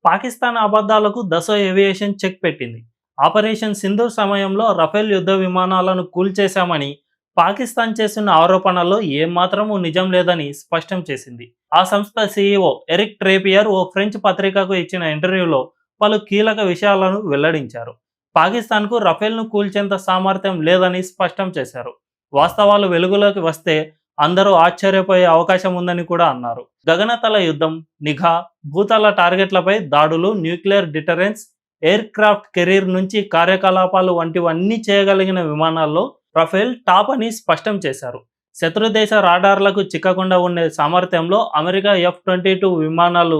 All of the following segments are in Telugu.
పాకిస్తాన్ అబద్ధాలకు దసో ఏవియేషన్ చెక్ పెట్టింది. ఆపరేషన్ సింధూర్ సమయంలో రఫేల్ యుద్ధ విమానాలను కూల్చేశామని పాకిస్తాన్ చేస్తున్న ఆరోపణల్లో ఏమాత్రమూ నిజం లేదని స్పష్టం చేసింది. ఆ సంస్థ సీఈఓ ఎరిక్ ట్రేపియర్ ఓ ఫ్రెంచ్ పత్రికకు ఇచ్చిన ఇంటర్వ్యూలో పలు కీలక విషయాలను వెల్లడించారు. పాకిస్తాన్కు రఫేల్ను కూల్చేంత సామర్థ్యం లేదని స్పష్టం చేశారు. వాస్తవాలు వెలుగులోకి వస్తే అందరూ ఆశ్చర్యపోయే అవకాశం ఉందని కూడా అన్నారు. గగనతల యుద్ధం, నిఘా, భూతల టార్గెట్లపై దాడులు, nuclear deterrence, air craft career నుంచి కార్యకలాపాలు వంటివన్నీ చేయగలిగిన విమానాల్లో రఫేల్ టాప్ అని స్పష్టం చేశారు. శత్రుదేశ రాడార్లకు చిక్కకుండా ఉండే సామర్థ్యంలో అమెరికా F-22 విమానాలు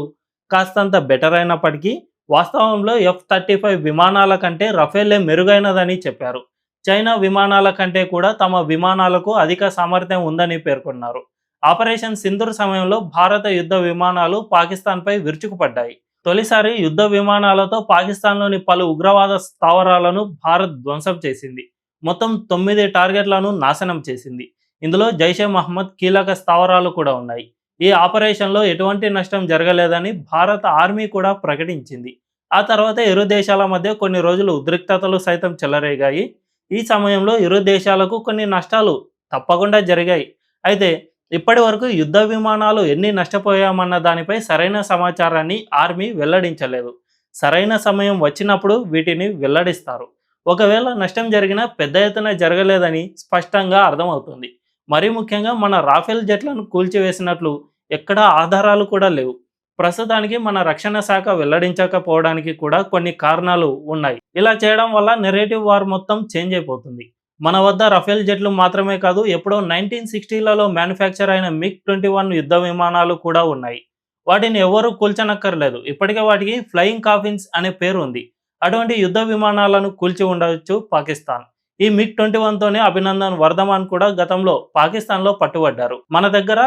కాస్తంత బెటర్ అయినప్పటికీ వాస్తవంలో F-35 విమానాల కంటే రఫేలే మెరుగైనదని చెప్పారు. చైనా విమానాల కంటే కూడా తమ విమానాలకు అధిక సామర్థ్యం ఉందని పేర్కొన్నారు. ఆపరేషన్ సింధూర్ సమయంలో భారత యుద్ధ విమానాలు పాకిస్తాన్పై విరుచుకుపడ్డాయి. తొలిసారి యుద్ధ విమానాలతో పాకిస్తాన్లోని పలు ఉగ్రవాద స్థావరాలను భారత్ ధ్వంసం చేసింది. మొత్తం 9 టార్గెట్లను నాశనం చేసింది. ఇందులో జైషే మహమ్మద్ కీలక స్థావరాలు కూడా ఉన్నాయి. ఈ ఆపరేషన్లో ఎటువంటి నష్టం జరగలేదని భారత ఆర్మీ కూడా ప్రకటించింది. ఆ తర్వాత ఇరు దేశాల మధ్య కొన్ని రోజులు ఉద్రిక్తతలు సైతం చెలరేగాయి. ఈ సమయంలో ఇరు దేశాలకు కొన్ని నష్టాలు తప్పకుండా జరిగాయి. అయితే ఇప్పటి వరకు యుద్ధ విమానాలు ఎన్ని నష్టపోయామన్న దానిపై సరైన సమాచారాన్ని ఆర్మీ వెల్లడించలేదు. సరైన సమయం వచ్చినప్పుడు వీటిని వెల్లడిస్తారు. ఒకవేళ నష్టం జరిగినా పెద్ద ఎత్తున జరగలేదని స్పష్టంగా అర్థమవుతుంది. మరీ ముఖ్యంగా మన రాఫెల్ జెట్లను కూల్చివేసినట్లు ఎక్కడా ఆధారాలు కూడా లేవు. ప్రస్తుతానికి మన రక్షణ శాఖ వెల్లడించకపోవడానికి కూడా కొన్ని కారణాలు ఉన్నాయి. ఇలా చేయడం వల్ల నెరేటివ్ వార్ మొత్తం చేంజ్ అయిపోతుంది. మన వద్ద రఫేల్ జెట్లు మాత్రమే కాదు, ఎప్పుడో 1960లలో మ్యానుఫ్యాక్చర్ అయిన MiG-21 యుద్ధ విమానాలు కూడా ఉన్నాయి. వాటిని ఎవరూ కూల్చనక్కర్లేదు. ఇప్పటికే వాటికి ఫ్లయింగ్ కాఫిన్స్ అనే పేరు ఉంది. అటువంటి యుద్ధ విమానాలను కూల్చి ఉండవచ్చు పాకిస్తాన్. ఈ MiG-21తోనే అభినందన్ వర్ధమాన్ కూడా గతంలో పాకిస్తాన్లో పట్టుబడ్డారు. మన దగ్గర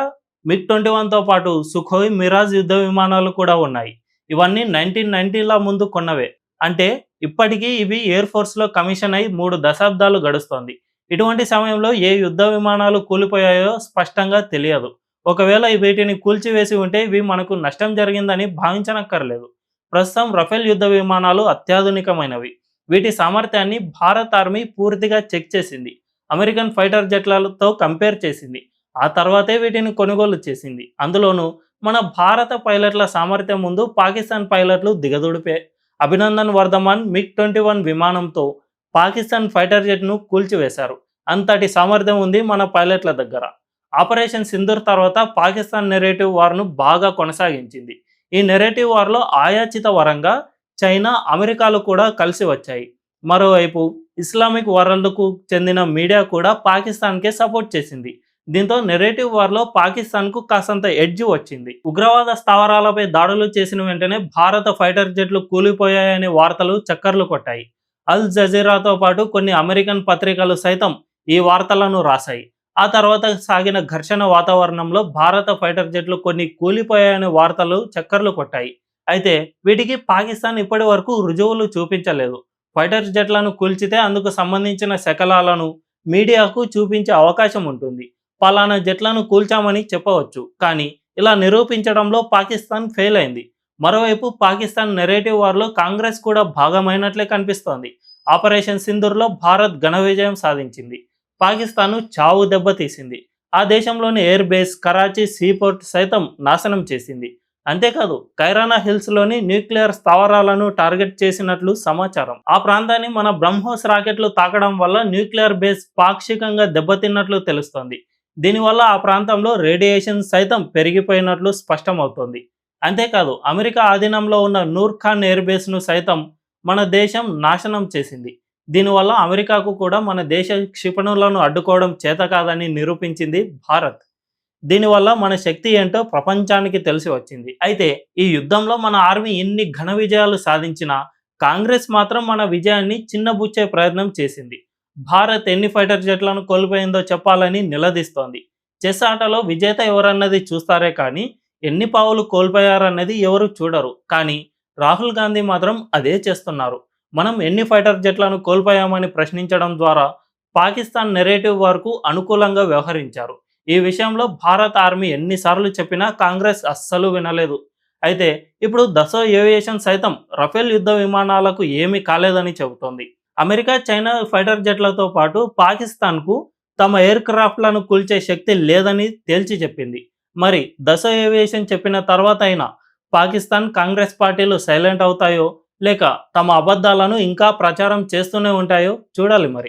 MiG-21తో పాటు సుఖోయ్, మిరాజ్ యుద్ధ విమానాలు కూడా ఉన్నాయి. ఇవన్నీ 1990ల ముందు కొన్నవే. అంటే ఇప్పటికీ ఇవి ఎయిర్ ఫోర్స్లో కమిషన్ అయి 3 దశాబ్దాలు గడుస్తోంది. ఇటువంటి సమయంలో ఏ యుద్ధ విమానాలు కూలిపోయాయో స్పష్టంగా తెలియదు. ఒకవేళ వీటిని కూల్చివేసి ఉంటే ఇవి మనకు నష్టం జరిగిందని భావించనక్కర్లేదు. ప్రస్తుతం రఫేల్ యుద్ధ విమానాలు అత్యాధునికమైనవి. వీటి సామర్థ్యాన్ని భారత్ ఆర్మీ పూర్తిగా చెక్ చేసింది. అమెరికన్ ఫైటర్ జెట్లతో కంపేర్ చేసింది. ఆ తర్వాతే వీటిని కొనుగోలు చేసింది. అందులోనూ మన భారత పైలట్ల సామర్థ్యం ముందు పాకిస్తాన్ పైలట్లు దిగదుడిపే. అభినందన్ వర్ధమాన్ MiG-21 విమానంతో పాకిస్తాన్ ఫైటర్ జెట్ను కూల్చివేశారు. అంతటి సామర్థ్యం ఉంది మన పైలట్ల దగ్గర. ఆపరేషన్ సింధూర్ తర్వాత పాకిస్తాన్ నెరేటివ్ వార్ను బాగా కొనసాగించింది. ఈ నెరేటివ్ వార్లో ఆయాచిత వరంగా చైనా, అమెరికాలు కూడా కలిసి వచ్చాయి. మరోవైపు ఇస్లామిక్ వరల్డ్కు చెందిన మీడియా కూడా పాకిస్తాన్కే సపోర్ట్ చేసింది. దీంతో నెరేటివ్ వార్లో పాకిస్తాన్కు కాసంత ఎడ్జ్ వచ్చింది. ఉగ్రవాద స్థావరాలపై దాడులు చేసిన వెంటనే భారత ఫైటర్ జెట్లు కూలిపోయాయనే వార్తలు చక్కర్లు కొట్టాయి. అల్ జజీరాతో పాటు కొన్ని అమెరికన్ పత్రికలు సైతం ఈ వార్తలను రాశాయి. ఆ తర్వాత సాగిన ఘర్షణ వాతావరణంలో భారత ఫైటర్ జెట్లు కొన్ని కూలిపోయాయనే వార్తలు చక్కర్లు కొట్టాయి. అయితే వీటికి పాకిస్తాన్ ఇప్పటి వరకు రుజువులు చూపించలేదు. ఫైటర్ జెట్లను కూల్చితే అందుకు సంబంధించిన శకలాలను మీడియాకు చూపించే అవకాశం ఉంటుంది. పలానా జెట్లను కూల్చామని చెప్పవచ్చు. కానీ ఇలా నిరూపించడంలో పాకిస్తాన్ ఫెయిల్ అయింది. మరోవైపు పాకిస్తాన్ నెరేటివ్ వార్లో కాంగ్రెస్ కూడా భాగమైనట్లే కనిపిస్తోంది. ఆపరేషన్ సింధూర్లో భారత్ ఘన విజయం సాధించింది. పాకిస్తాన్ను చావు దెబ్బతీసింది. ఆ దేశంలోని ఎయిర్ బేస్, కరాచీ సీపోర్ట్ సైతం నాశనం చేసింది. అంతేకాదు కైరానా హిల్స్లోని న్యూక్లియర్ స్థావరాలను టార్గెట్ చేసినట్లు సమాచారం. ఆ ప్రాంతాన్ని మన బ్రహ్మోస్ రాకెట్లు తాకడం వల్ల న్యూక్లియర్ బేస్ పాక్షికంగా దెబ్బతిన్నట్లు తెలుస్తోంది. దీనివల్ల ఆ ప్రాంతంలో రేడియేషన్ సైతం పెరిగిపోయినట్లు స్పష్టమవుతోంది. అంతేకాదు అమెరికా ఆధీనంలో ఉన్న నూర్ ఖాన్ ఎయిర్ బేస్ను సైతం మన దేశం నాశనం చేసింది. దీనివల్ల అమెరికాకు కూడా మన దేశ క్షిపణులను అడ్డుకోవడం చేత కాదని నిరూపించింది భారత్. దీనివల్ల మన శక్తి ఏంటో ప్రపంచానికి తెలిసి వచ్చింది. అయితే ఈ యుద్ధంలో మన ఆర్మీ ఎన్ని ఘన విజయాలు సాధించినా కాంగ్రెస్ మాత్రం మన విజయాన్ని చిన్నబుచ్చే ప్రయత్నం చేసింది. భారత్ ఎన్ని ఫైటర్ జెట్లను కోల్పోయిందో చెప్పాలని నిలదీస్తోంది. చెస్ ఆటలో విజేత ఎవరన్నది చూస్తారే కానీ ఎన్ని పావులు కోల్పోయారన్నది ఎవరు చూడరు. కానీ రాహుల్ గాంధీ మాత్రం అదే చేస్తున్నారు. మనం ఎన్ని ఫైటర్ జెట్లను కోల్పోయామని ప్రశ్నించడం ద్వారా పాకిస్తాన్ నెరేటివ్ వార్కు అనుకూలంగా వ్యవహరించారు. ఈ విషయంలో భారత ఆర్మీ ఎన్నిసార్లు చెప్పినా కాంగ్రెస్ అస్సలు వినలేదు. అయితే ఇప్పుడు దసో ఏవియేషన్ సైతం రఫేల్ యుద్ధ విమానాలకు ఏమీ కాలేదని చెబుతోంది. అమెరికా, చైనా ఫైటర్ జెట్లతో పాటు పాకిస్తాన్కు తమ ఎయిర్ క్రాఫ్ట్లను కూల్చే శక్తి లేదని తేల్చి చెప్పింది. మరి దసో ఏవియేషన్ చెప్పిన తర్వాత అయినా పాకిస్తాన్, కాంగ్రెస్ పార్టీలు సైలెంట్ అవుతాయో లేక తమ అబద్ధాలను ఇంకా ప్రచారం చేస్తూనే ఉంటాయో చూడాలి మరి.